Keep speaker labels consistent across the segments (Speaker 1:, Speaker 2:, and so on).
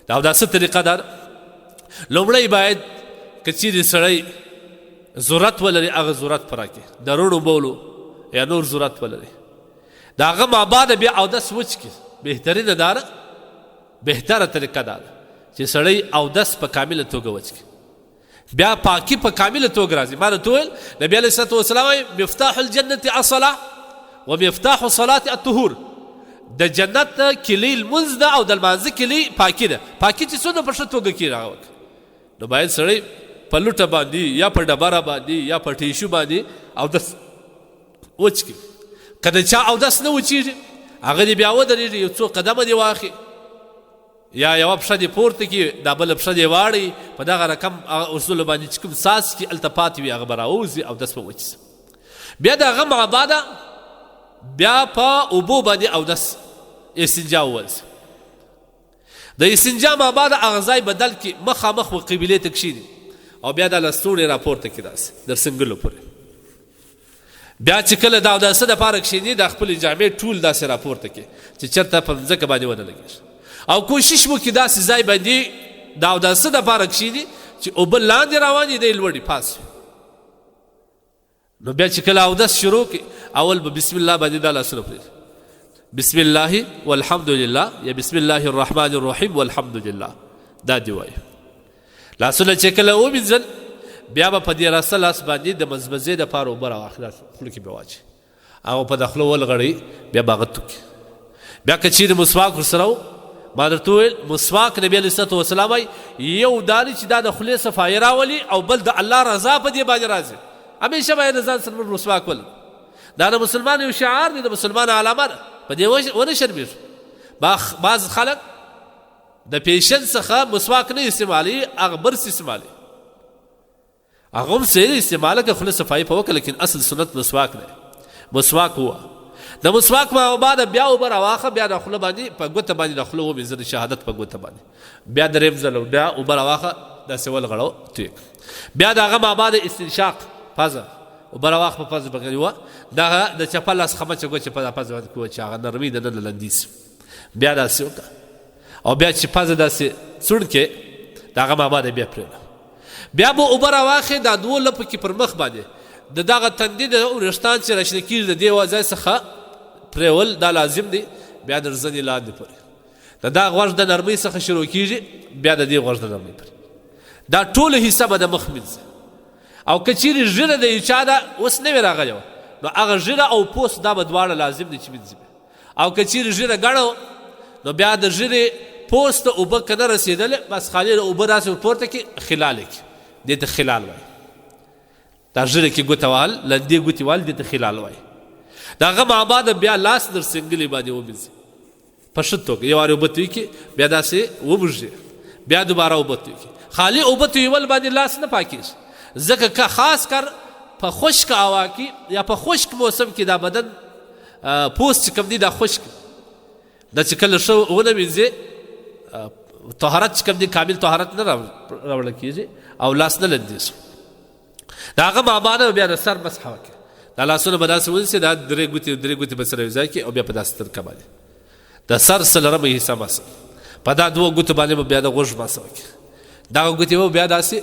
Speaker 1: دا اوداسه طریقه ده. لومړی باید که چیرې سړی ضرورت ولري هغه ضرورت پوره کړي، د روڼو بولو یا نور ضرورت ولري، د هغه ما بعد بیا اودس وچ کړي. بهترینه دا ده، بهتره طریقه دا ده چې سړی اودس په کامله توګه وچ کړي، بیا پاکي په کامله توګه راځي. ما درته وویل نبي علیه الصلاة والسلام وایي مفتاح الجنة الصلاة ومفتاح الصلاة الطهور. د جنت کلي لمونځ ده او د لمانځه کلي پاکي ده. پاکي چې څونه په ښه توګه کړي هغه وکړه. نو باید سړی په لوټه باندې یا په ډبره باندې یا په ټیشو باندې اودس وچ کړي. که د چا اودس نه وچېږي هغه دې بیا ودرېږي، یو څو قدمه دې واخلي یا یوه پښه دې پورته کړي، دا بله پښه دې واړوي، په دغه رقم اصولو باندې چې کوم ساس کړي هلته پاتې وي هغه به راووځي، اودس به وچ شي. بیا د هغه مع بعده بیا په اوبو باندې اودس استنجا وویل شي. د استنجا مع بعده هغه ځای بدل کړي، مخامخ و قبلې ته کښېني او بیا دا لستوڼې راپورته کړي داسې در سنګلو پورې. بیا چې کله د اوداسه دپاره کښېني دا خپلې جامې ټول داسې راپورته کړي چې چېرته په مځکه باندې ونه لګېږي، او کوشش وکړي داسې ځای باندې د اوداسه دپاره کښېني چې اوبه لاندې روانې دی لوړې پاس وي. نو بیا چې کله اودس شروع کړي اول به بسم الله باندې دا لاسونه پرېږدي، بسم الله والحمد لله یا بسم الله الرحمن الرحیم والحمد لله، دا دې وایي. لاسونه چې کله ومینځل بیا به په دې راسته لاس باندې د مزمزې دپاره اوبه راواخلي، خوله کې به واچي، هغه په د خوله ولغړوي، بیا به هغه توکي. بیا که چیرې مسواک ورسره و، ما درته وویل مسواک نبي علیه الصلاة والسلام وایي یو دا دی چې دا د خولې صفایي راولي او بل د الله رضا په دې باندې راځي. همیشه باید د ځان سره مسواک ولرو. دا د مسلمان یو شعار دی، د مسلمان علامه ده، په دې ونه شرمېږي. بعض خلک د پیشن څخه مسواک نه استعمالوي، هغه برس استعمالوي، هغه هم صحیح استعماله که خوله صفایي په وکړه، لیکن اصل سنت مسواک دی. مسواک هو د مسواک ما بعد بیا اوبه راواخه، بیا د خوله باندې په ګوته باندې د خوله ومینځه، د شهادت په ګوته باندې بیا درېیم ځل بیا اوبه راواخه داسې ولغړو توی. بیا د هغه ما بعد استنشاق پزه اوبه راواخه په پزه باندې وه، دغه د چپه لاس خمچه ګوچې په پزه باندې کوه چې هغه نرمي د نن لندي سي. بیا داسې وکړه او بیا چې پزه داسې څوڼ کې د هغه ما بعد بیا پرېږده. بیا به اوبه راواخې دا دوه لپو کې پر مخ باندې د دغه تندي د وریښتان چې راشنه کېږي د دې ځای څخه پرېول دا لازم دی. بیا د زنې لاندې پورې د دا غوږ د نرمۍ څخه شروع کېږي، بیا د دې غوږ د نرمۍ پورې دا ټوله حصه به د مخ مینځي. او که چیرې ژیره د یو چا ده اوس نوې راغلې وه، نو هغه ژیره او پوست دا به دواړه لازم دی چې مینځي. او که چیرې ژیره ګڼه نو بیا د ژیرې پوست ته اوبه که نه رسېدلې بس خالي اوبه داسې ورپورته کړي، خلال یې کړي، دې ته خلال وایي. دا ژیره کې ګوته وهل لندې ګوتې وهل دې ته خلال وایي. د هغه ما بعد بیا لاس در سنګلې باندې ومینځي په ښه توګه، یو وارې اوبه توی کړي، بیا داسې ومږدي، بیا دوباره اوبه توی کړي. خالي اوبه تویول باندې لاس نه پاکېږي، ځکه که خاص کر په خشک هوا کې یا په خشک موسم کې دا بدن پوست چې کوم دی دا خشک دا چې کله ښه ونه مینځې طهارت چې کوم دی کامل طهارت نه راوړل کېږي او لاس نه لندېږي. د هغه ما بعد بیا د سر مسحه وکړي، دا لاسونه به داسې ونیسي، دا درې ګوتې به سره یو ځای کړي او بیا په داسې طریقه باندې د سر څلورمه حصه مسح، په دا دوه ګوتو باندې به بیا د غوږ مسح وکړي. دغه ګوتې به بیا داسې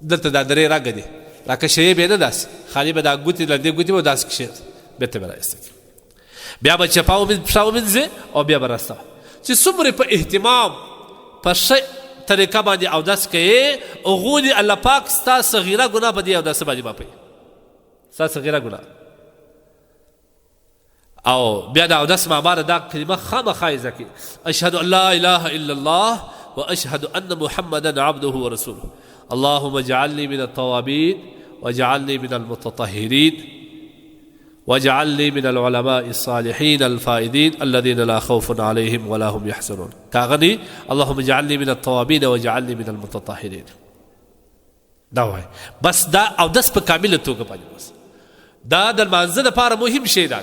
Speaker 1: دلته دا درې رګه دي راکشوي به نه داسې، خالي به دا ګوتې لندې ګوتې به داسې کښېږدي، بېرته به رایسته کړي. بیا به چپه پښه ومینځي او بیا به راسته چې څومره په اهتمام په ښه طریقه باندې اودس کوې، هغو دې الله پاک ستا صغیره ګناه په دې اوداسه باندې معافوي، ستا صغیره ګناه. او بیا د اودس ما بعد دا کلمه خامخا یې زده کړي، اشهد ان لا اله الا الله واشهد ان محمدا عبده ورسوله اللهم اجعلني من التوابين واجعلني من المتطهرين واجعلني من العلماء الصالحين الفائزين الذين لا خوف عليهم ولا هم يحزنون. كاغني اللهم اجعلني من التوابين واجعلني من المتطهرين. دا وای بس دا اودس په کامله توګه باندې بس دا د لمانځه لپاره مهم شی دی.